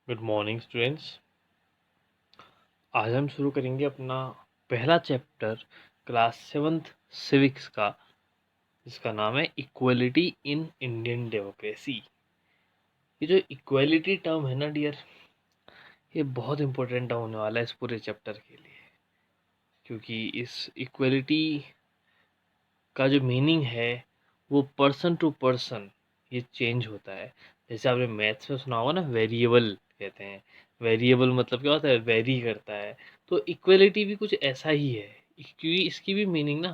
Good morning students. आज हम शुरू करेंगे अपना पहला चैप्टर क्लास सेवन्थ सिविक्स का, जिसका नाम है इक्वलिटी इन इंडियन डेमोक्रेसी। ये जो इक्वलिटी टर्म है ना डियर, ये बहुत इंपॉर्टेंट टर्म होने वाला है इस पूरे चैप्टर के लिए, क्योंकि इस इक्वलिटी का जो मीनिंग है वो पर्सन टू पर्सन ये चेंज होता है। जैसे आपने मैथ्स में सुना होगा ना, वेरिएबल कहते हैं। वेरिएबल मतलब क्या होता है? वेरी करता है। तो इक्वलिटी भी कुछ ऐसा ही है, क्योंकि इसकी भी मीनिंग ना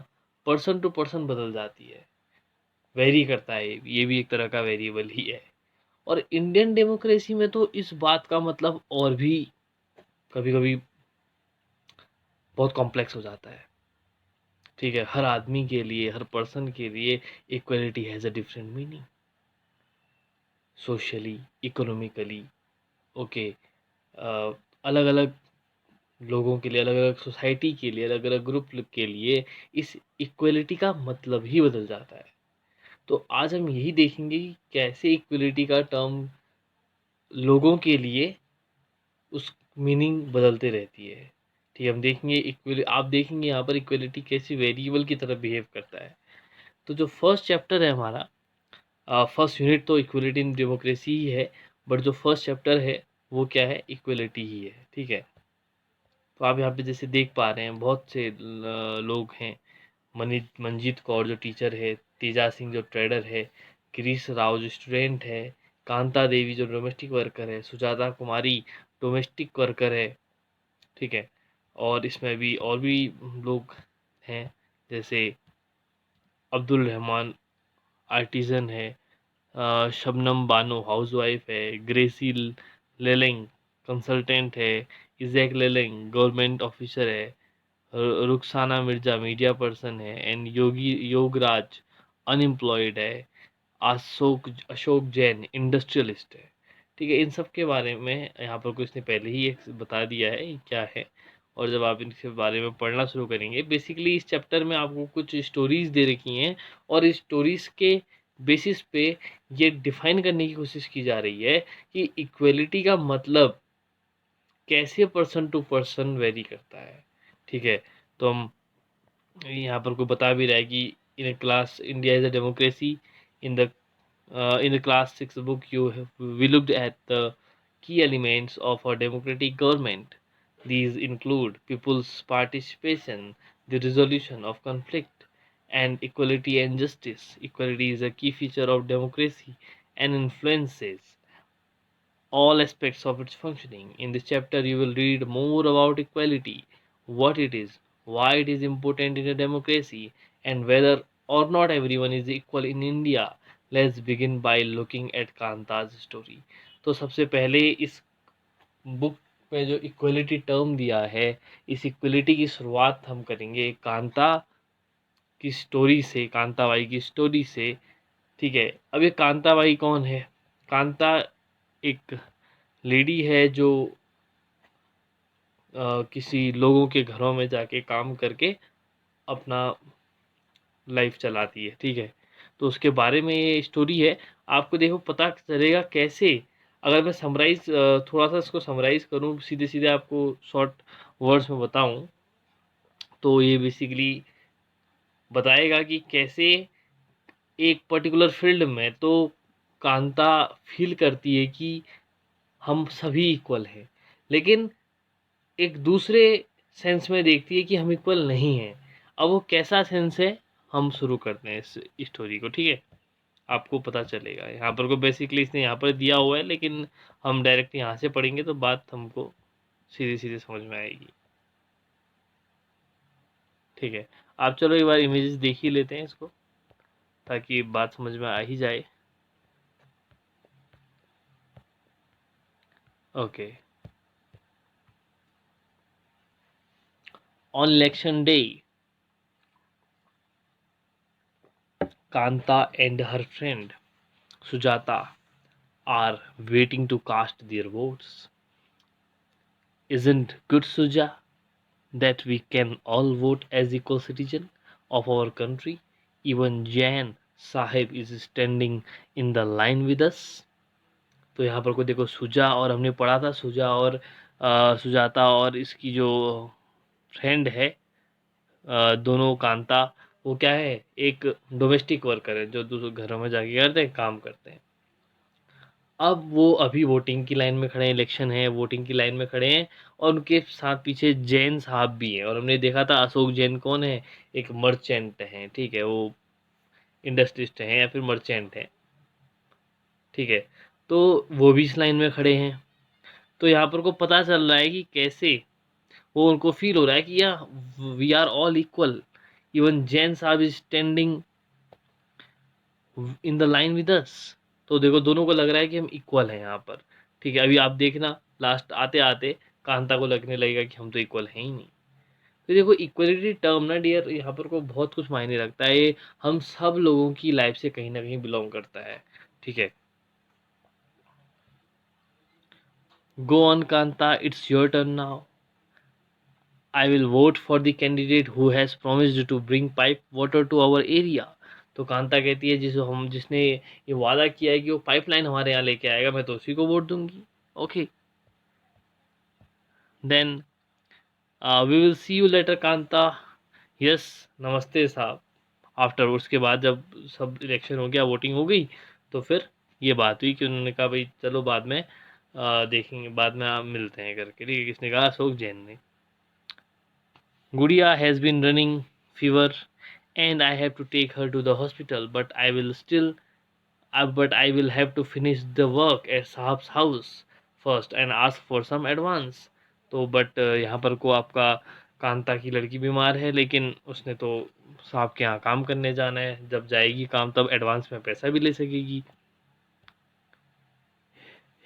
पर्सन टू पर्सन बदल जाती है। वेरी करता है, ये भी एक तरह का वेरिएबल ही है। और इंडियन डेमोक्रेसी में तो इस बात का मतलब और भी कभी कभी बहुत कॉम्प्लेक्स हो जाता है। ठीक है, हर आदमी के लिए, हर पर्सन के लिए equality has a different meaning, socially, economically. Okay, अलग अलग लोगों के लिए, अलग अलग सोसाइटी के लिए, अलग अलग ग्रुप के लिए इस इक्वलिटी का मतलब ही बदल जाता है। तो आज हम यही देखेंगे कि कैसे इक्वलिटी का टर्म लोगों के लिए उस मीनिंग बदलते रहती है। ठीक है, हम देखेंगे इक्वली आप देखेंगे यहाँ पर इक्वलिटी कैसी वेरिएबल की तरह बिहेव करता है। तो जो फर्स्ट चैप्टर है हमारा, फर्स्ट यूनिट तो इक्वलिटी इन डेमोक्रेसी ही है, बट जो फर्स्ट चैप्टर है वो क्या है? इक्वलिटी ही है। ठीक है, तो आप यहाँ पे जैसे देख पा रहे हैं बहुत से लोग हैं। मंजीत कौर जो टीचर है, तेजा सिंह जो ट्रेडर है, गिरीश राव जो स्टूडेंट है, कांता देवी जो डोमेस्टिक वर्कर है, सुजाता कुमारी डोमेस्टिक वर्कर है। ठीक है, और इसमें भी और भी लोग हैं, जैसे अब्दुल रहमान आर्टिजन है, शबनम बानो हाउसवाइफ है, ग्रेसी लेलेंग कंसल्टेंट है, इजैक लेलेंग गवर्नमेंट ऑफिसर है, रुखसाना मिर्जा मीडिया पर्सन है, एंड योगराज अनएम्प्लॉयड है, अशोक अशोक जैन इंडस्ट्रियलिस्ट है। ठीक है, इन सब के बारे में यहाँ पर कुछ ने पहले ही एक बता दिया है ये क्या है। और जब आप इनके बारे में पढ़ना शुरू करेंगे, बेसिकली इस चैप्टर में आपको कुछ स्टोरीज दे रखी हैं, और इस स्टोरीज के बेसिस पे ये डिफाइन करने की कोशिश की जा रही है कि इक्वलिटी का मतलब कैसे पर्सन टू पर्सन वेरी करता है। ठीक है, तो हम यहाँ पर कोई बता भी रहा है कि in Claas India is a democracy. In the in the class 6 book we looked at the key elements of a democratic government. These include people's participation, the resolution of conflict, and equality and justice. Equality is a key feature of democracy and influences all aspects of its functioning. In this chapter, you will read more about equality, what it is, why it is important in a democracy, and whether or not everyone is equal in India. Let's begin by looking at Kanta's story. तो सबसे पहले इस book में जो equality term दिया है, इस equality की शुरुआत हम करेंगे कांता की स्टोरी से, कांताबाई की स्टोरी से। ठीक है, अब ये कांताबाई कौन है? कांता एक लेडी है जो किसी लोगों के घरों में जाके काम करके अपना लाइफ चलाती है। ठीक है, तो उसके बारे में ये स्टोरी है। आपको देखो पता चलेगा कैसे, अगर मैं समराइज थोड़ा सा इसको समराइज करूँ, सीधे सीधे आपको शॉर्ट वर्ड्स में बताऊं, तो ये बेसिकली बताएगा कि कैसे एक पर्टिकुलर फील्ड में तो कांता फील करती है कि हम सभी इक्वल हैं, लेकिन एक दूसरे सेंस में देखती है कि हम इक्वल नहीं हैं। अब वो कैसा सेंस है, हम शुरू करते हैं इस स्टोरी को। ठीक है, आपको पता चलेगा। यहाँ पर को बेसिकली इसने यहाँ पर दिया हुआ है, लेकिन हम डायरेक्ट यहाँ से पढ़ेंगे तो बात हमको सीधे सीधे समझ में आएगी। ठीक है, आप चलो एक बार इमेजेस देख ही लेते हैं इसको, ताकि बात समझ में आ ही जाए। Okay, on election day Kanta and her friend Sujata are waiting to cast their votes. Isn't good, Suja, that we can all vote as equal citizen of our country? Even Jain Sahib is standing in the line with us. तो यहाँ पर को देखो सुजा, और हमने पढ़ा था सुजा और सुजाता और इसकी जो फ्रेंड है, दोनों कांता, वो क्या है, एक डोमेस्टिक वर्कर है जो दूसरे घरों में जाके करते हैं, काम करते हैं। अब वो अभी वोटिंग की लाइन में खड़े हैं, इलेक्शन है, वोटिंग की लाइन में खड़े हैं, और उनके साथ पीछे जैन साहब भी हैं। और हमने देखा था अशोक जैन कौन है, एक मर्चेंट हैं, ठीक है, वो इंडस्ट्रिस्ट हैं या फिर मर्चेंट हैं, ठीक है। तो वो भी इस लाइन में खड़े हैं। तो यहाँ पर को पता चल रहा है कि कैसे वो उनको फील हो रहा है कि या we are all equal, even Jain Sahab is standing in the line with us. तो देखो दोनों को लग रहा है कि हम इक्वल हैं यहाँ पर, ठीक है। अभी आप देखना लास्ट आते आते कांता को लगने लगेगा कि हम तो इक्वल हैं ही नहीं। तो देखो इक्वलिटी टर्म ना डियर, यहाँ पर को बहुत कुछ मायने रखता है, ये हम सब लोगों की लाइफ से कहीं ना कहीं बिलोंग करता है, ठीक है। Go on Kanta, it's your turn now. I will vote for the candidate who has promised to bring pipe water to our area. तो कांता कहती है जिसने ये वादा किया है कि वो पाइपलाइन हमारे यहाँ लेके आएगा, मैं तो उसी को वोट दूंगी। Okay, then we will see you later Kanta. Yes, नमस्ते साहब। आफ्टर उसके बाद जब सब इलेक्शन हो गया, वोटिंग हो गई, तो फिर ये बात हुई कि उन्होंने कहा भाई चलो बाद में देखेंगे, बाद में आप मिलते हैं करके, ठीक है। किसने कहा? अशोक जैन ने। Gudiya has been running fever and I have to take her to the hospital, but I will have to finish the work at Sahab's house first and ask for some advance. तो बट यहाँ पर को आपका कांता की लड़की बीमार है, लेकिन उसने तो साहब के यहाँ काम करने जाना है, जब जाएगी काम तब एडवांस में पैसा भी ले सकेगी।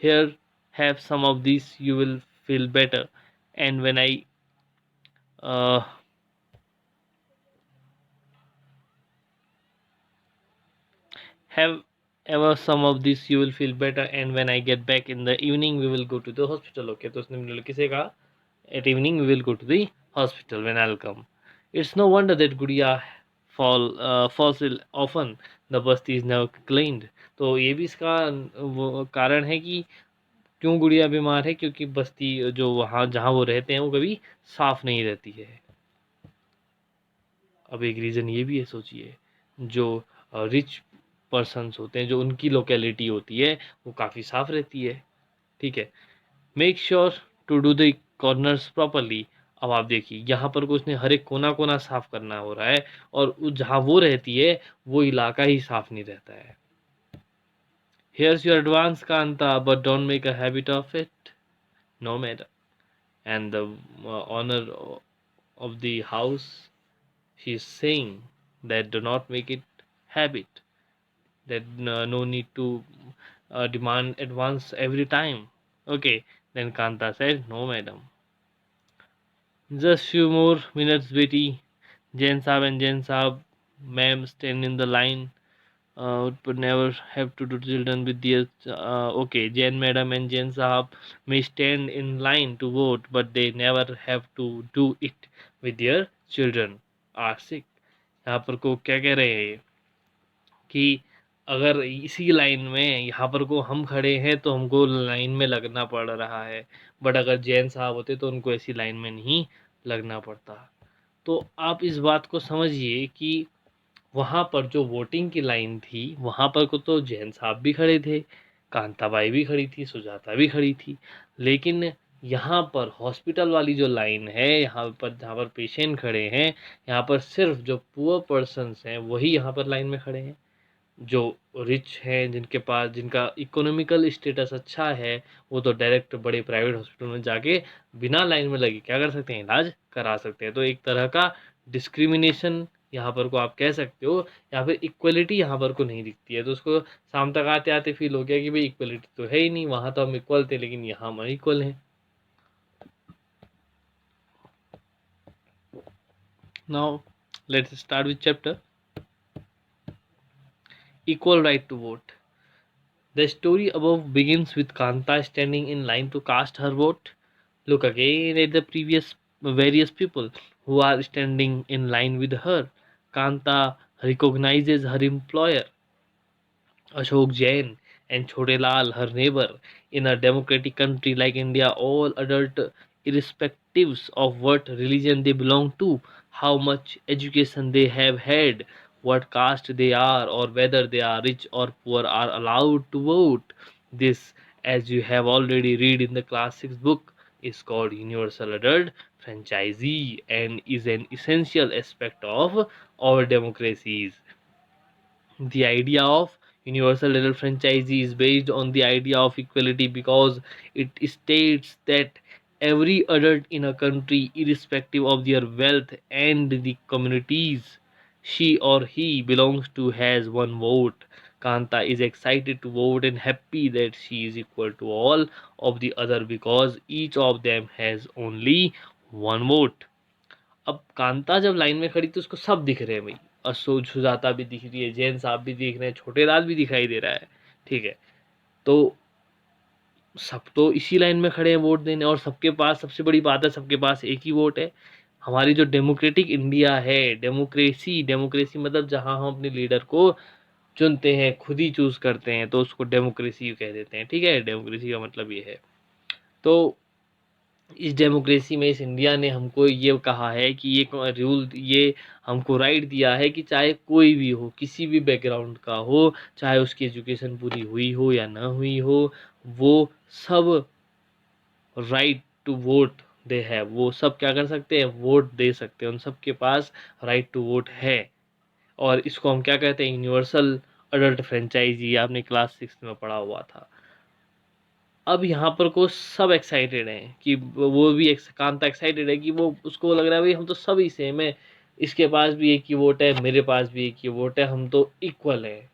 Here, have some of these, you will feel better, and when I uh, have ever some of this, you will feel better, and when I get back in the evening we will go to the hospital. Okay, तो उसने लड़के से कहा at evening we will go to the hospital when I'll come. It's no wonder that गुड़िया falls ill often. The basti is never cleaned. तो ये भी इसका वो कारण है कि क्यों गुड़िया बीमार है, क्योंकि बस्ती जो वहाँ जहाँ वो रहते हैं वो कभी साफ नहीं रहती है। अब एक रीज़न ये भी है, सोचिए, जो रिच पर्सन्स होते हैं, जो उनकी लोकेलिटी होती है वो काफ़ी साफ रहती है, ठीक है। Make sure to do the corners properly. अब आप देखिए यहाँ पर को उसने हर एक कोना कोना साफ करना हो रहा है, और जहाँ वो रहती है वो इलाका ही साफ नहीं रहता है। Here's your advance Kanta, but don't make a habit of it, no matter. And the honour of the house, she is saying that do not make it habit, that no need to demand advance every time. Okay, then Kanta said, no madam, just few more minutes beti. Jain Saab and Jain Saab ma'am stand in the line, but never have to do children with their okay, Jain madam and Jain Saab may stand in line to vote, but they never have to do it with their children are sick. यहाँ पर को क्या कह रहे हैं कि अगर इसी लाइन में यहाँ पर को हम खड़े हैं तो हमको लाइन में लगना पड़ रहा है, बट अगर जैन साहब होते तो उनको ऐसी लाइन में नहीं लगना पड़ता। तो आप इस बात को समझिए कि वहाँ पर जो वोटिंग की लाइन थी वहाँ पर को तो जैन साहब भी खड़े थे, कांताबाई भी खड़ी थी, सुजाता भी खड़ी थी, लेकिन यहाँ पर हॉस्पिटल वाली जो लाइन है, यहाँ पर जहाँ पर पेशेंट खड़े हैं, यहाँ पर सिर्फ जो पुअर पर्सन्स हैं वही यहाँ पर लाइन में खड़े हैं। जो रिच हैं, जिनके पास जिनका इकोनॉमिकल स्टेटस अच्छा है, वो तो डायरेक्ट बड़े प्राइवेट हॉस्पिटल में जाके बिना लाइन में लगे क्या कर सकते हैं, इलाज करा सकते हैं। तो एक तरह का डिस्क्रिमिनेशन यहाँ पर को आप कह सकते हो, या फिर इक्वलिटी यहाँ पर को नहीं दिखती है। तो उसको शाम तक आते आते फील हो गया कि भाई इक्वलिटी तो है ही नहीं, वहाँ तो हम इक्वल थे लेकिन यहाँ हम इक्वल हैं। Now let's start with chapter equal right to vote. The story above begins with Kanta standing in line to cast her vote. Look again at the previous various people who are standing in line with her. Kanta recognizes her employer, Ashok Jain, and Chote Lal, her neighbor. In a democratic country like India, all adults, irrespective of what religion they belong to, how much education they have had, what caste they are, or whether they are rich or poor, are allowed to vote. This, as you have already read in the class 6 book, is called universal adult franchisee and is an essential aspect of our democracies. The idea of universal adult franchisee is based on the idea of equality because it states that every adult in a country, irrespective of their wealth and the communities she or he belongs to, has one vote. Kanta is excited to vote and happy that she is equal to all of the other because each of them has only one vote. अब कांता जब line में खड़ी तो उसको सब दिख रहे हैं भाई, अशोक सुजाता भी दिख रही है, जैन साहब भी दिख रहे हैं, छोटे लाल भी दिखाई दे रहा है, ठीक है। तो सब तो इसी लाइन में खड़े हैं वोट देने, और सबके पास सबसे बड़ी बात है, सबके पास एक ही वोट है। हमारी जो डेमोक्रेटिक इंडिया है, डेमोक्रेसी, डेमोक्रेसी मतलब जहां हम अपने लीडर को चुनते हैं, खुद ही चूज करते हैं, तो उसको डेमोक्रेसी कह देते हैं, ठीक है। डेमोक्रेसी का मतलब ये है। तो इस डेमोक्रेसी में, इस इंडिया ने हमको ये कहा है कि ये रूल, ये हमको राइट दिया है कि चाहे कोई भी हो, किसी भी बैकग्राउंड का हो, चाहे उसकी एजुकेशन पूरी हुई हो या ना हुई हो, वो सब राइट टू वोट दे है, वो सब क्या कर सकते हैं, वोट दे सकते हैं, उन सब के पास राइट टू वोट है। और इसको हम क्या कहते हैं, यूनिवर्सल अडल्ट फ्रेंचाइजी, आपने क्लास 6 में पढ़ा हुआ था। अब यहाँ पर को सब एक्साइटेड हैं कि वो भी कांता एक्साइटेड है कि वो, उसको लग रहा है भाई हम तो सभी सेम है, इसके पास भी एक ही वोट है, मेरे पास भी एक ही वोट है, हम तो इक्वल है।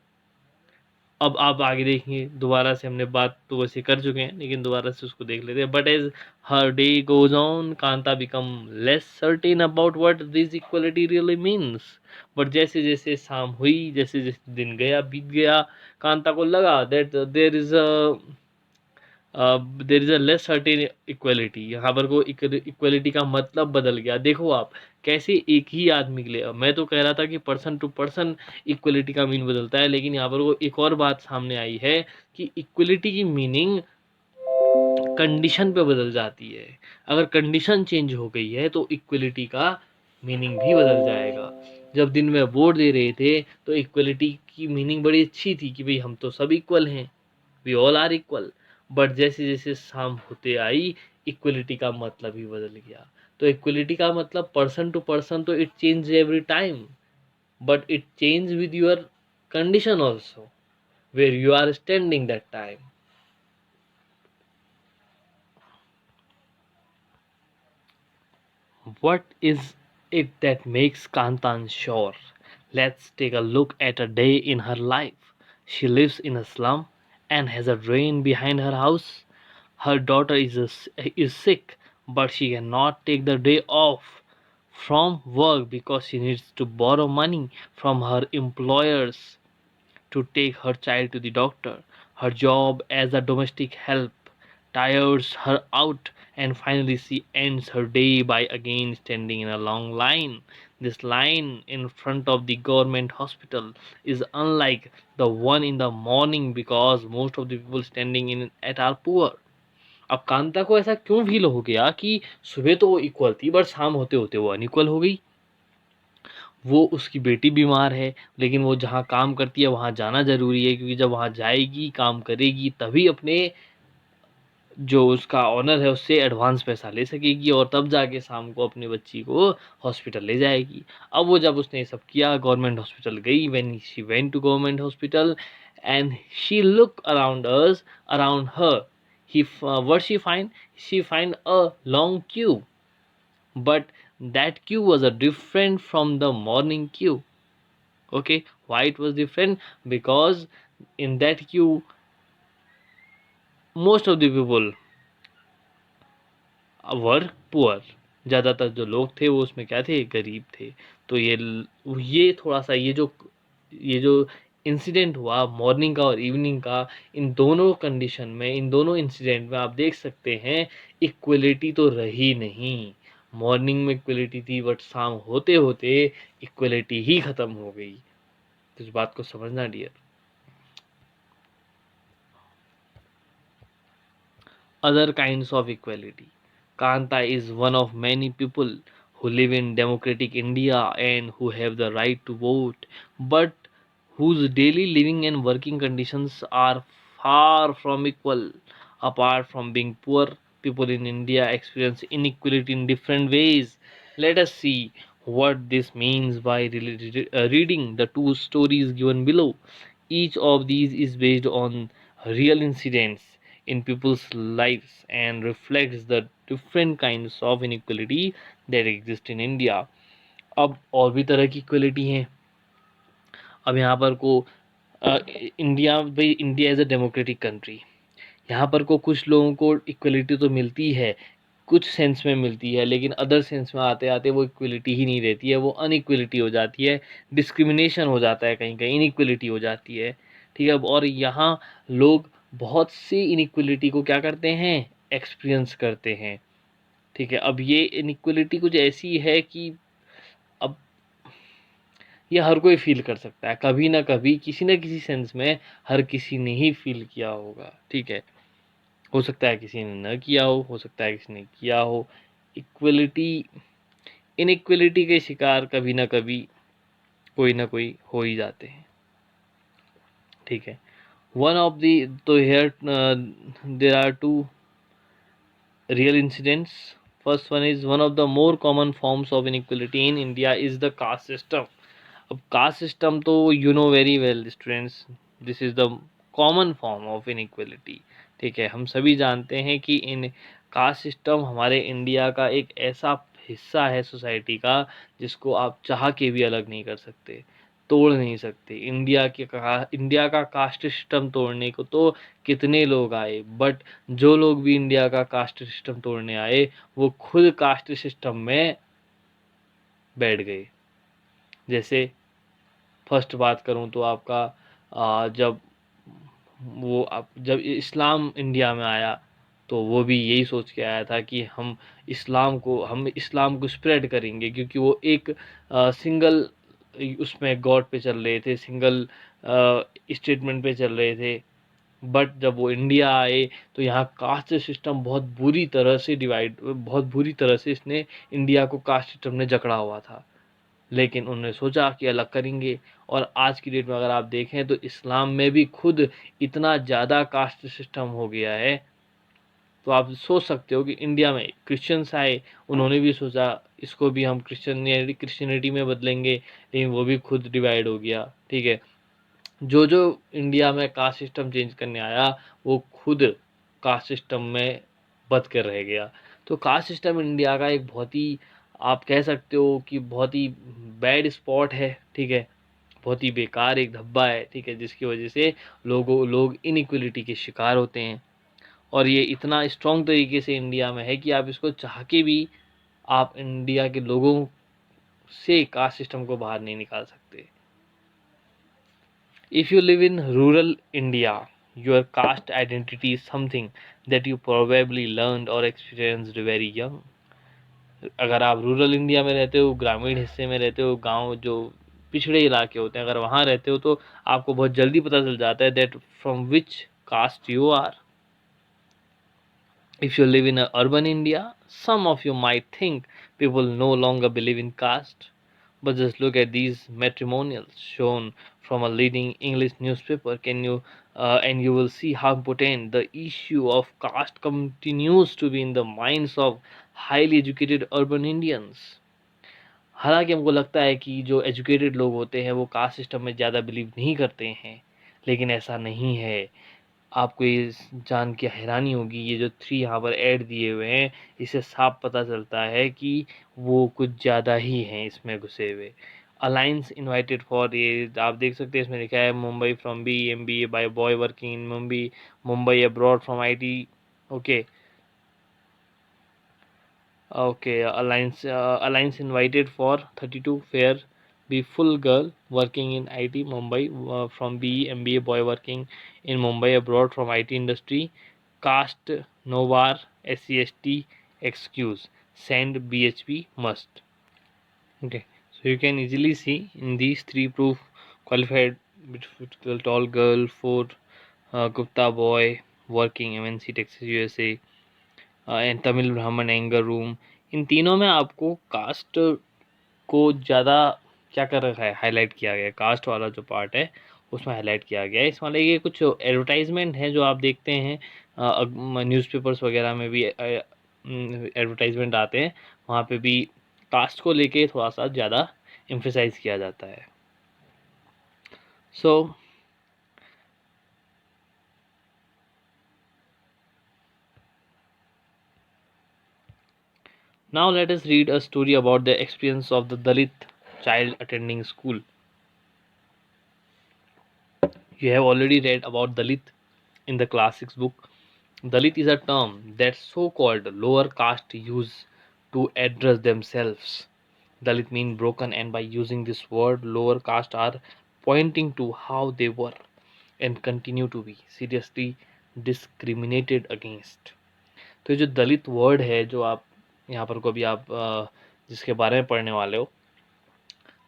अब आप आगे देखेंगे, दोबारा से हमने बात तो वैसे कर चुके हैं, लेकिन दोबारा से उसको देख लेते हैं। But as her day goes on, Kanta become less certain about what this equality really means. But जैसे जैसे शाम हुई, जैसे जैसे दिन गया, बीत गया, कांता को लगा that there is a less certain equality. यहाँ पर को इक्वलिटी का मतलब बदल गया। देखो आप कैसे एक ही आदमी के लिए, मैं तो कह रहा था कि पर्सन टू पर्सन इक्वलिटी का मीन बदलता है, लेकिन यहाँ पर वो एक और बात सामने आई है कि इक्वलिटी की मीनिंग कंडीशन पे बदल जाती है। अगर कंडीशन चेंज हो गई है तो इक्वलिटी का मीनिंग भी बदल जाएगा। जब दिन में वोट दे रहे थे तो इक्वलिटी की मीनिंग बड़ी अच्छी थी कि भाई हम तो सब इक्वल हैं, we all are equal. But जैसे जैसे शाम होते आई, इक्वलिटी का मतलब ही बदल गया। तो इक्वलिटी का मतलब पर्सन टू पर्सन तो it change every time, but it change with your condition also, where you are standing that time. What is it that makes Kanta unsure? Let's take a look at a day in her life. She lives in a slum and has a drain behind her house. Her daughter is sick, but she cannot take the day off from work because she needs to borrow money from her employers to take her child to the doctor. Her job as a domestic help tires her out, and finally she ends her day by again standing in a long line. This line in front of the government hospital is unlike the one in the morning because most of the people standing in it are poor. अब कांता को ऐसा क्यों feel हो गया कि सुबह तो वो इक्वल थी, बट शाम होते होते वो अनइक्वल हो गई। वो, उसकी बेटी बीमार है, लेकिन वो जहाँ काम करती है वहाँ जाना ज़रूरी है, क्योंकि जब वहाँ जाएगी, काम करेगी, तभी अपने जो उसका ऑनर है उससे एडवांस पैसा ले सकेगी, और तब जाके शाम को अपनी बच्ची को हॉस्पिटल ले जाएगी। अब वो जब उसने ये सब किया, गवर्नमेंट हॉस्पिटल गई, when she went to government hospital and she look around us, around her, he what she find a long queue, but that queue was a different from the morning queue. Okay, why it was different? Because in that queue most of the people were poor, ज़्यादातर जो लोग थे वो उसमें क्या थे, गरीब थे। तो ये थोड़ा सा ये जो इंसिडेंट हुआ मॉर्निंग का और इवनिंग का, इन दोनों कंडीशन में, इन दोनों इंसिडेंट में आप देख सकते हैं इक्वलिटी तो रही नहीं। मॉर्निंग में इक्वलिटी थी, बट शाम होते होते इक्वलिटी ही खत्म हो गई। तो इस बात को समझना dear. other kinds of equality. Kanta is one of many people who live in democratic India and who have the right to vote, but whose daily living and working conditions are far from equal. Apart from being poor, people in India experience inequality in different ways. Let us see what this means by reading the two stories given below. Each of these is based on real incidents in people's lives and reflects the different kinds of inequality that exist in India. अब और भी तरह की equality हैं। अब यहाँ पर को इंडिया भाई, India is a democratic country. यहाँ पर को कुछ लोगों को इक्वलिटी तो मिलती है, कुछ सेंस में मिलती है, लेकिन अदर सेंस में आते आते वो इक्वलिटी ही नहीं रहती है, वो अनइक्वलिटी हो जाती है, डिस्क्रिमिनेशन हो जाता है, कहीं कहीं इनइक्वलिटी हो जाती है। ठीक है। और यहाँ लोग बहुत सी इनइक्वलिटी को क्या करते हैं, एक्सपीरियंस करते हैं। ठीक है। अब ये इनइक्वलिटी कुछ ऐसी है कि अब ये हर कोई फील कर सकता है, कभी ना कभी किसी न किसी सेंस में हर किसी ने ही फील किया होगा। ठीक है। हो सकता है किसी ने न किया हो सकता है किसी ने किया हो। इक्वलिटी इनइक्वलिटी के शिकार कभी ना कभी कोई ना कोई हो ही जाते हैं। ठीक है। वन ऑफ द तो here there are two real incidents. First one is one of the more common forms of inequality in India is the caste system. अब कास्ट सिस्टम तो you know very well students, this is the common form of inequality. ठीक है। हम सभी जानते हैं कि इन caste system हमारे इंडिया का एक ऐसा हिस्सा है सोसाइटी का जिसको आप चाह के भी अलग नहीं कर सकते, तोड़ नहीं सकते। इंडिया का कास्ट सिस्टम तोड़ने को तो कितने लोग आए, बट जो लोग भी इंडिया का कास्ट सिस्टम तोड़ने आए वो खुद कास्ट सिस्टम में बैठ गए। जैसे फर्स्ट बात करूं तो आपका जब जब इस्लाम इंडिया में आया तो वो भी यही सोच के आया था कि हम इस्लाम को स्प्रेड करेंगे, क्योंकि वो एक सिंगल उसमें गॉड पे चल रहे थे, सिंगल स्टेटमेंट पे चल रहे थे। बट जब वो इंडिया आए तो यहाँ कास्ट सिस्टम बहुत बुरी तरह से इसने इंडिया को कास्ट सिस्टम ने जकड़ा हुआ था। लेकिन उन्होंने सोचा कि अलग करेंगे। और आज की डेट में अगर आप देखें तो इस्लाम में भी खुद इतना ज़्यादा कास्ट सिस्टम हो गया है, तो आप सोच सकते हो कि इंडिया में क्रिश्चियंस आए, उन्होंने भी सोचा इसको भी हम क्रिश्चियनिटी में बदलेंगे, लेकिन वो भी खुद डिवाइड हो गया। ठीक है। जो जो इंडिया में कास्ट सिस्टम चेंज करने आया वो खुद कास्ट सिस्टम में बच कर रह गया। तो कास्ट सिस्टम इंडिया का एक बहुत ही, आप कह सकते हो कि बहुत ही बैड स्पॉट है। ठीक है। बहुत ही बेकार एक धब्बा है। ठीक है। जिसकी वजह से लोग इनइक्वलिटी के शिकार होते हैं। और ये इतना स्ट्रॉन्ग तरीके से इंडिया में है कि आप इसको चाह के भी आप इंडिया के लोगों से कास्ट सिस्टम को बाहर नहीं निकाल सकते। If you live in rural India, your caste identity is something that you probably learned or experienced very young. अगर आप रूरल इंडिया में रहते हो, ग्रामीण हिस्से में रहते हो, गांव जो पिछड़े इलाके होते हैं, अगर वहाँ रहते हो तो आपको बहुत जल्दी पता चल जाता है that from which caste you are. If you live in a urban India, some of you might think people no longer believe in caste. But just look at these matrimonials shown from a leading English newspaper. And you will see how important the issue of caste continues to be in the minds of highly educated urban Indians. हालांकि हमको लगता है कि जो educated लोग होते हैं वो कास्ट सिस्टम में ज़्यादा बिलीव नहीं करते हैं, लेकिन ऐसा नहीं है। आपको ये जान के हैरानी होगी, ये जो 3 यहाँ पर ऐड दिए हुए हैं इससे साफ पता चलता है कि वो कुछ ज़्यादा ही हैं इसमें घुसे हुए। अलायंस इनवाइटेड फॉर, ये आप देख सकते हैं इसमें लिखा है Mumbai from BMBA by boy working in Mumbai, Mumbai abroad from IT। Okay. Okay, Alliance invited for 32 fair be full girl working in IT Mumbai from BE MBA boy working in Mumbai abroad from IT industry, caste Novar SCST excuse, send BHP must. Okay, so you can easily see in these three proof: qualified tall girl, 4 Gupta boy working MNC Texas USA, and Tamil ब्राह्मण anger room, इन तीनों में आपको cast को ज़्यादा क्या कर रखा है, हाईलाइट किया गया है। कास्ट वाला जो पार्ट है उसमें हाईलाइट किया गया है। इस वाले ये कुछ एडवर्टाइजमेंट है जो आप देखते हैं न्यूज़पेपर्स वगैरह में भी एडवर्टाइजमेंट आते हैं, वहाँ पे भी कास्ट को लेके थोड़ा सा ज़्यादा एम्फेसाइज किया जाता है। सो now let us read a story about the experience of the Dalit child attending school. You have already read about Dalit in the classics book. Dalit is a term that so-called lower caste use to address themselves. Dalit mean broken, and by using this word, lower caste are pointing to how they were and continue to be seriously discriminated against. तो ये जो दलित word है जो आप यहाँ पर कभी आप जिसके बारे में पढ़ने वाले हो,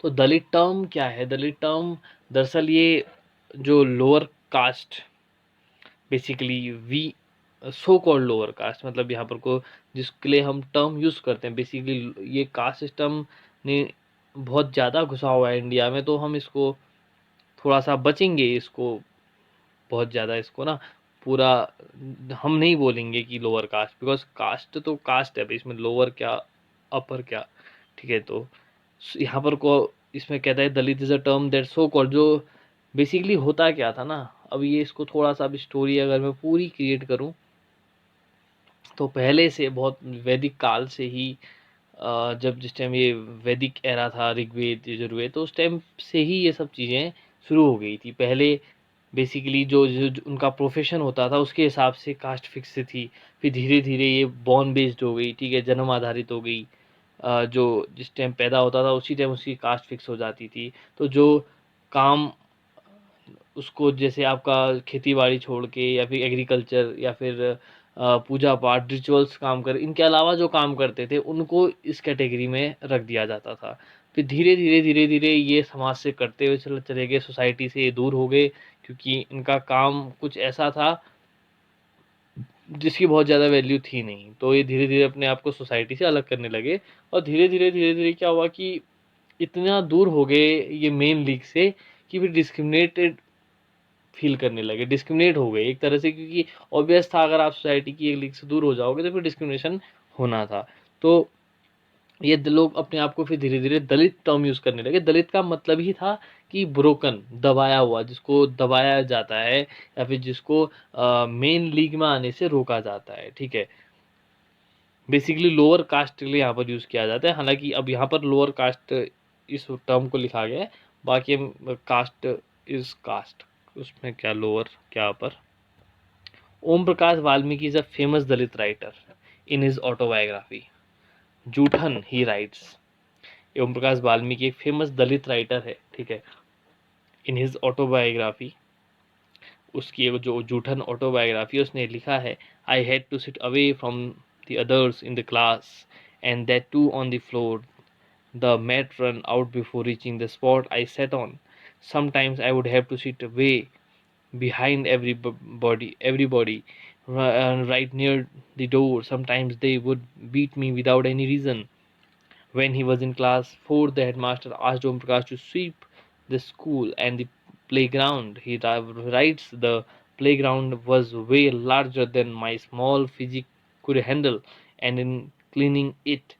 तो दलित टर्म क्या है? दलित टर्म दरअसल ये जो lower caste, basically we so called lower caste, मतलब यहाँ पर को जिसके लिए हम टर्म यूज़ करते हैं, बेसिकली ये कास्ट सिस्टम ने बहुत ज़्यादा घुसा हुआ है इंडिया में, तो हम इसको थोड़ा सा बचेंगे, इसको बहुत ज़्यादा इसको ना पूरा हम नहीं बोलेंगे कि लोअर कास्ट, बिकॉज कास्ट तो कास्ट है, इसमें लोअर क्या अपर क्या, ठीक है। तो यहाँ पर को इसमें कहता है Dalit is a term that so called, जो बेसिकली होता क्या था ना, अब ये इसको थोड़ा सा अब स्टोरी अगर मैं पूरी क्रिएट करूँ तो पहले से बहुत वैदिक काल से ही जब जिस टाइम ये वैदिक एरा था, ऋग्वेद यजुर्वेद, तो उस टाइम से ही ये सब चीज़ें शुरू हो गई थी। पहले बेसिकली जो उनका प्रोफेशन होता था उसके हिसाब से कास्ट फिक्स थी, फिर धीरे धीरे ये बॉर्न बेस्ड हो गई, ठीक है, जन्म आधारित हो गई। जो जिस टाइम पैदा होता था उसी टाइम उसकी कास्ट फिक्स हो जाती थी। तो जो काम उसको, जैसे आपका खेती बाड़ी छोड़ के या फिर एग्रीकल्चर या फिर पूजा पाठ रिचुअल्स काम कर, इनके अलावा जो काम करते थे उनको इस कैटेगरी में रख दिया जाता था। फिर धीरे धीरे ये समाज से करते हुए चले गए, सोसाइटी से ये दूर हो गए, क्योंकि इनका काम कुछ ऐसा था जिसकी बहुत ज़्यादा वैल्यू थी नहीं। तो ये धीरे धीरे अपने आप को सोसाइटी से अलग करने लगे, और धीरे धीरे क्या हुआ कि इतना दूर हो गए ये मेन लीग से कि फिर डिस्क्रिमिनेटेड फील करने लगे, डिस्क्रिमिनेट हो गए एक तरह से, क्योंकि ऑब्वियस था अगर आप सोसाइटी की एक लीग से दूर हो जाओगे तो फिर डिस्क्रिमिनेशन होना था। तो ये लोग अपने आप को फिर धीरे धीरे दलित टर्म यूज करने लगे। दलित का मतलब ही था कि ब्रोकन, दबाया हुआ, जिसको दबाया जाता है या फिर जिसको मेन लीग में आने से रोका जाता है, ठीक है। बेसिकली लोअर कास्ट के लिए यहाँ पर यूज किया जाता है, हालांकि अब यहाँ पर लोअर कास्ट इस टर्म को लिखा गया है, बाकी कास्ट इज कास्ट, उसमें क्या लोअर क्या upper. Om Prakash Valmiki is a famous Dalit writer. In his autobiography Joothan he writes, Om Prakash Valmiki एक फेमस दलित राइटर है, ठीक है। इन हिज ऑटोबायोग्राफी, उसकी जो जूठन ऑटोबायोग्राफी उसने लिखा है, I had to sit away from the others in the class and that too on the floor, the mat run out before reaching the spot I sat on. Sometimes I would have to sit way behind everybody right near the door. Sometimes they would beat me without any reason. When he was in class 4, the headmaster asked Om Prakash to sweep the school and the playground. He writes the playground was way larger than my small physique could handle, and in cleaning it,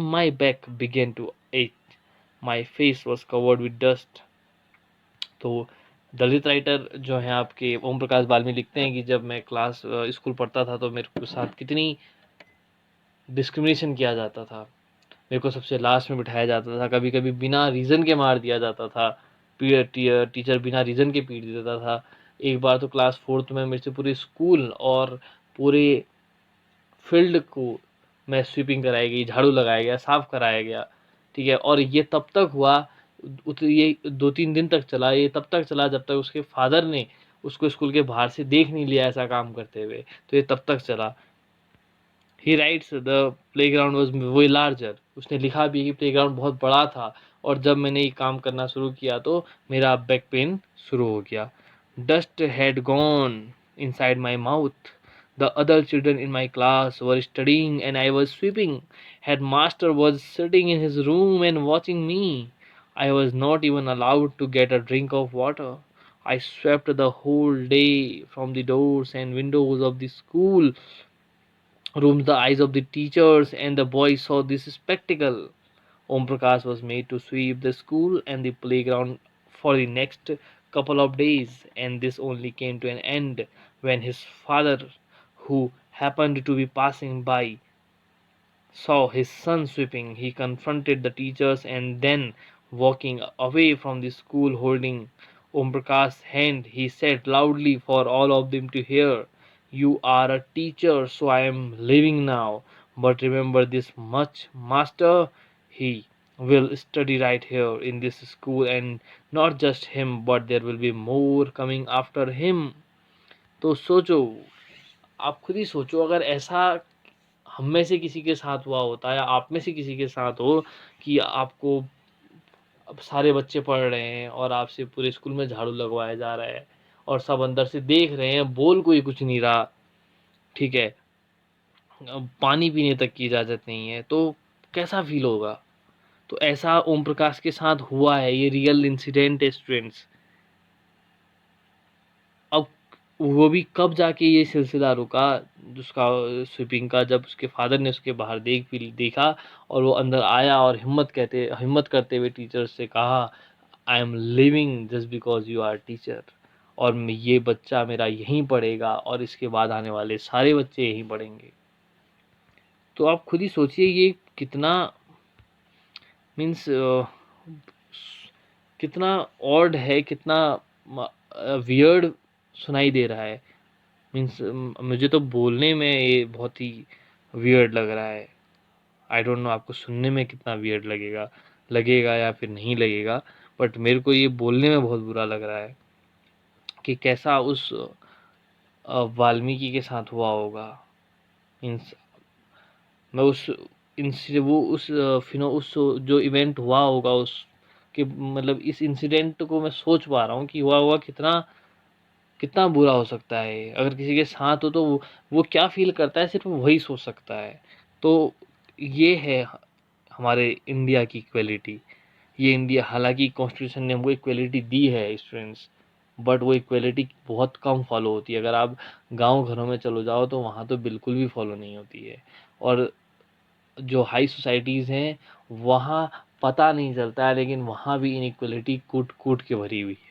my back began to ache. My face was covered with dust. तो दलित writer जो हैं आपके ओम प्रकाश बाल्मी लिखते हैं कि जब मैं class school पढ़ता था तो मेरे साथ कितनी डिस्क्रिमिनेशन किया जाता था। मेरे को सबसे लास्ट में बिठाया जाता था, कभी कभी बिना रीज़न के मार दिया जाता था, टीचर बिना रीज़न के पीट देता था। एक बार तो क्लास 4th में मेरे से पूरे स्कूल और पूरे फील्ड को मैं स्वीपिंग कराई गई, झाड़ू लगाया गया, साफ कराया गया, ठीक है। और ये तब तक हुआ, ये 2-3 दिन तक चला, ये तब तक चला जब तक उसके फादर ने उसको स्कूल के बाहर से देख नहीं लिया ऐसा काम करते हुए, तो ये तब तक चला। ही rights the playground was way larger, उसने लिखा भी कि प्लेग्राउंड बहुत बड़ा था, और जब मैंने ये काम करना शुरू किया तो मेरा बैक पेन शुरू हो गया। Dust had gone inside my mouth, The other children in my class were studying and I was sweeping. Headmaster was sitting in his room and watching me. I was not even allowed to get a drink of water. I swept the whole day from the doors and windows of the school rooms. The eyes of the teachers and the boys saw this spectacle. Om Prakash was made to sweep the school and the playground for the next couple of days, and this only came to an end when his father, who happened to be passing by, saw his son sweeping. He confronted the teachers and then, walking away from the school holding Om Prakash's hand, he said loudly for all of them to hear, "You are a teacher, so I am leaving now. But remember this much, master, he will study right here in this school, and not just him, but there will be more coming after him." तो सोचो, आप खुद ही सोचो, अगर ऐसा हम में से किसी के साथ हुआ होता या आप में से किसी के साथ हो कि आपको अब सारे बच्चे पढ़ रहे हैं और आपसे पूरे स्कूल में झाड़ू लगवाया जा रहा है और सब अंदर से देख रहे हैं, बोल कोई कुछ नहीं रहा, ठीक है, अब पानी पीने तक की इजाज़त नहीं है, तो कैसा फील होगा? तो ऐसा ओम प्रकाश के साथ हुआ है, ये रियल इंसिडेंट है स्टूडेंट्स। अब वो भी कब जाके ये सिलसिला रुका, उसका स्वीपिंग का, जब उसके फादर ने उसके बाहर देखा और वो अंदर आया और हिम्मत करते हुए टीचर से कहा, I am living just because you are teacher, और ये बच्चा मेरा यहीं पढ़ेगा और इसके बाद आने वाले सारे बच्चे यहीं पढ़ेंगे। तो आप खुद ही सोचिए ये कितना मीन्स कितना ऑड है, कितना वियर्ड सुनाई दे रहा है। मीन्स मुझे तो बोलने में ये बहुत ही वियर्ड लग रहा है। आई डोंट नो आपको सुनने में कितना वियर्ड लगेगा या फिर नहीं लगेगा, बट मेरे को ये बोलने में बहुत बुरा लग रहा है कि कैसा उस वाल्मीकि के साथ हुआ होगा। मीन्स मैं उस इंसिड वो उस फिनो उस जो इवेंट हुआ होगा उस कि मतलब इस इंसिडेंट को मैं सोच पा रहा हूँ कि हुआ हुआ कितना कितना बुरा हो सकता है। अगर किसी के साथ हो तो वो क्या फील करता है सिर्फ वही सोच सकता है। तो ये है हमारे इंडिया की इक्वलिटी। ये इंडिया, हालांकि कॉन्स्टिट्यूशन ने हमको इक्वलिटी दी है स्टूडेंट्स, बट वो इक्वलिटी बहुत कम फॉलो होती है। अगर आप गांव घरों में चलो जाओ तो वहाँ तो बिल्कुल भी फॉलो नहीं होती है, और जो हाई सोसाइटीज़ हैं वहाँ पता नहीं चलता है, लेकिन वहाँ भी इनइक्वलिटी कूट कूट के भरी हुई है।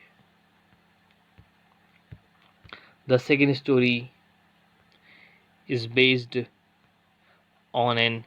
The second story is based on an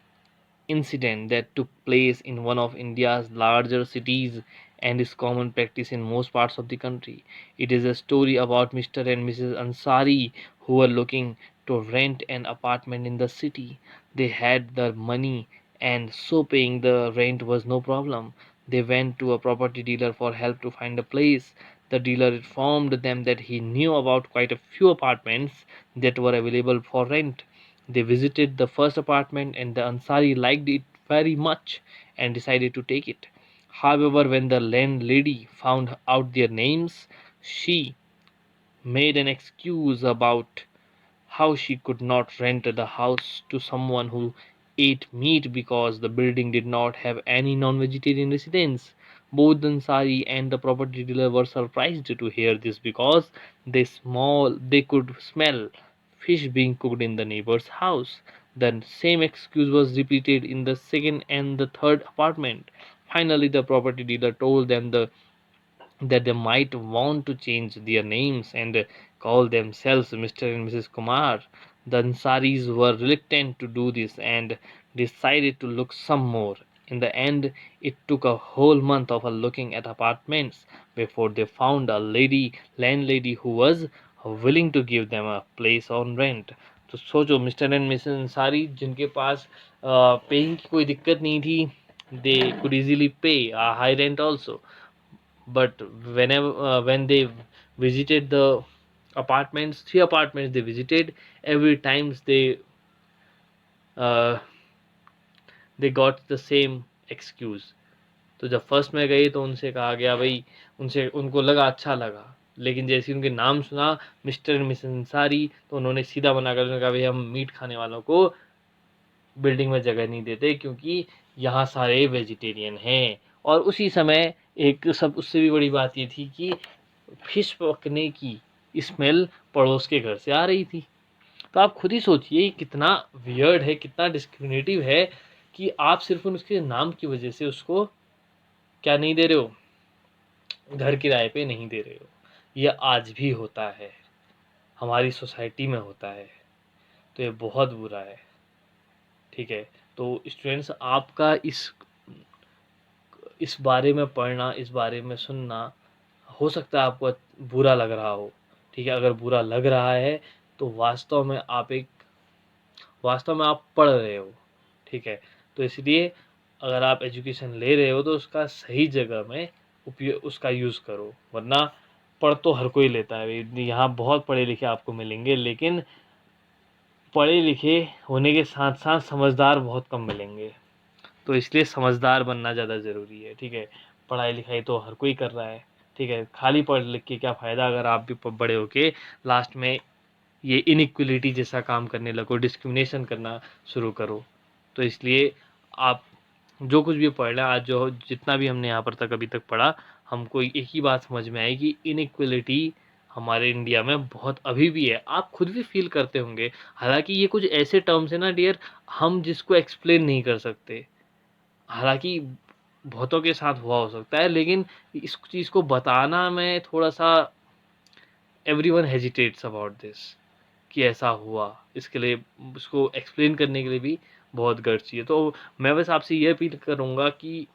incident that took place in one of India's larger cities and is common practice in most parts of the country. It is a story about Mr. and Mrs. Ansari who were looking to rent an apartment in the city. They had the money and so paying the rent was no problem. They went to a property dealer for help to find a place. The dealer informed them that he knew about quite a few apartments that were available for rent. They visited the first apartment and the Ansari liked it very much and decided to take it. However, when the landlady found out their names, she made an excuse about how she could not rent the house to someone who ate meat because the building did not have any non-vegetarian residents. Both Ansari and the property dealer were surprised to hear this because they could smell fish being cooked in the neighbor's house. The same excuse was repeated in the second and the third apartment. Finally, the property dealer told them that they might want to change their names and call themselves Mr. and Mrs. Kumar. The Ansaris were reluctant to do this and decided to look some more. In the end, it took a whole month of looking at apartments before they found a landlady who was willing to give them a place on rent. तो सोचो, mister and Mrs Ansari जिनके पास paying की कोई दिक्कत नहीं थी, they could easily पे high rent also, but when they visited the apartments, 3 apartments they visited, every times uh, they got the same excuse. तो जब फर्स्ट में गई तो उनसे कहा गया भाई, उनसे उनको लगा अच्छा लगा, लेकिन जैसे ही उनके नाम सुना मिस्टर एंड मिसेस अंसारी, तो उन्होंने सीधा मना कर, उन्होंने कहा भाई हम मीट खाने वालों को बिल्डिंग में जगह नहीं देते क्योंकि यहाँ सारे वेजिटेरियन हैं। और उसी समय एक सब उससे भी बड़ी बात ये थी कि फिश पकने की स्मेल पड़ोस के घर से आ रही थी। तो आप खुद ही सोचिए कितना वियर्ड है, कितना डिस्क्रिमिनेटिव है कि आप सिर्फ उसके नाम की वजह से उसको क्या नहीं दे रहे हो, घर किराए पे नहीं दे रहे हो। यह आज भी होता है, हमारी सोसाइटी में होता है, तो ये बहुत बुरा है। ठीक है, तो स्टूडेंट्स आपका इस बारे में पढ़ना, इस बारे में सुनना, हो सकता है आपको बुरा लग रहा हो। ठीक है, अगर बुरा लग रहा है तो वास्तव में आप पढ़ रहे हो। ठीक है, तो इसलिए अगर आप एजुकेशन ले रहे हो तो उसका सही जगह में उपयोग उसका यूज़ करो, वरना पढ़ तो हर कोई लेता है। यहाँ बहुत पढ़े लिखे आपको मिलेंगे, लेकिन पढ़े लिखे होने के साथ साथ समझदार बहुत कम मिलेंगे। तो इसलिए समझदार बनना ज़्यादा ज़रूरी है। ठीक है, पढ़ाई लिखाई तो हर कोई कर रहा है। ठीक है, खाली पढ़ लिख के क्या फ़ायदा अगर आप भी बड़े होके लास्ट में ये इनइक्वलिटी जैसा काम करने लगो, डिस्क्रिमिनेशन करना शुरू करो। तो इसलिए आप जो कुछ भी पढ़ रहे हैं आज, जो जितना भी हमने यहाँ पर तक अभी तक पढ़ा, हमको एक ही बात समझ में आई कि इनइक्वलिटी हमारे इंडिया में बहुत अभी भी है। आप खुद भी फील करते होंगे। हालांकि ये कुछ ऐसे टर्म्स है ना डियर, हम जिसको एक्सप्लेन नहीं कर सकते। हालांकि बहुतों के साथ हुआ हो सकता है, लेकिन इस चीज़ को बताना में थोड़ा सा एवरीवन हेजिटेट्स अबाउट दिस कि ऐसा हुआ। इसके लिए उसको एक्सप्लेन करने के लिए भी बहुत गट्स चाहिए। तो मैं बस आपसे ये अपील करूँगा कि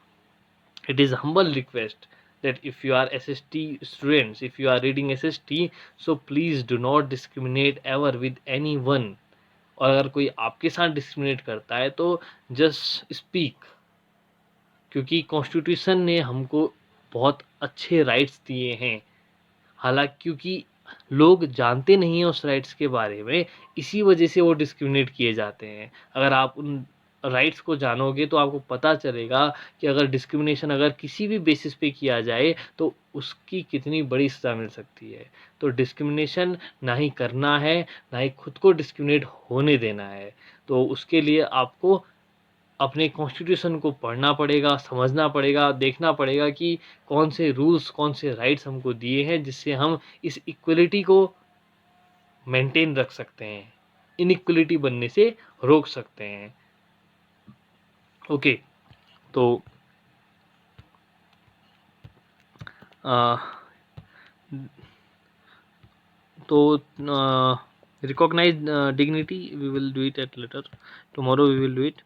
it is humble request that if you are SST students, if you are reading SST, so please do not discriminate ever with anyone। और अगर कोई आपके साथ डिस्क्रिमिनेट करता है तो जस्ट स्पीक, क्योंकि कॉन्स्टिट्यूशन ने हमको बहुत अच्छे राइट्स दिए हैं। हालांकि क्योंकि लोग जानते नहीं हैं उस राइट्स के बारे में, इसी वजह से वो डिस्क्रिमिनेट किए जाते हैं। अगर आप उन राइट्स को जानोगे तो आपको पता चलेगा कि अगर डिस्क्रिमिनेशन अगर किसी भी बेसिस पे किया जाए तो उसकी कितनी बड़ी सज़ा मिल सकती है। तो डिस्क्रिमिनेशन ना ही करना है, ना ही खुद को डिस्क्रिमिनेट होने देना है। तो उसके लिए आपको अपने कॉन्स्टिट्यूशन को पढ़ना पड़ेगा, समझना पड़ेगा, देखना पड़ेगा कि कौन से रूल्स, कौन से राइट्स हमको दिए हैं जिससे हम इस इक्वलिटी को मेंटेन रख सकते हैं, इनइक्वलिटी बनने से रोक सकते हैं। ओके, तो recognize dignity, we will do it at later. Tomorrow we will do it.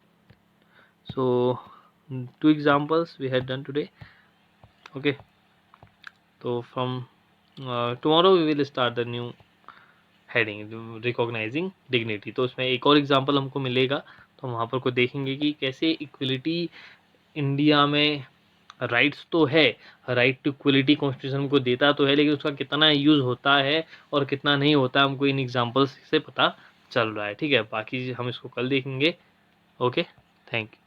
So 2 examples we had done today. Okay, so from tomorrow we will start the new heading recognising dignity. तो उसमें एक और example हमको मिलेगा, तो हम वहाँ पर को देखेंगे कि कैसे इक्वलिटी इंडिया में राइट्स तो है, राइट टू इक्वलिटी कॉन्स्टिट्यूशन हमको देता तो है, लेकिन उसका कितना यूज़ होता है और कितना नहीं होता है हमको इन एग्जांपल्स से पता चल रहा है। ठीक है, बाकी हम इसको कल देखेंगे। Okay, thank you.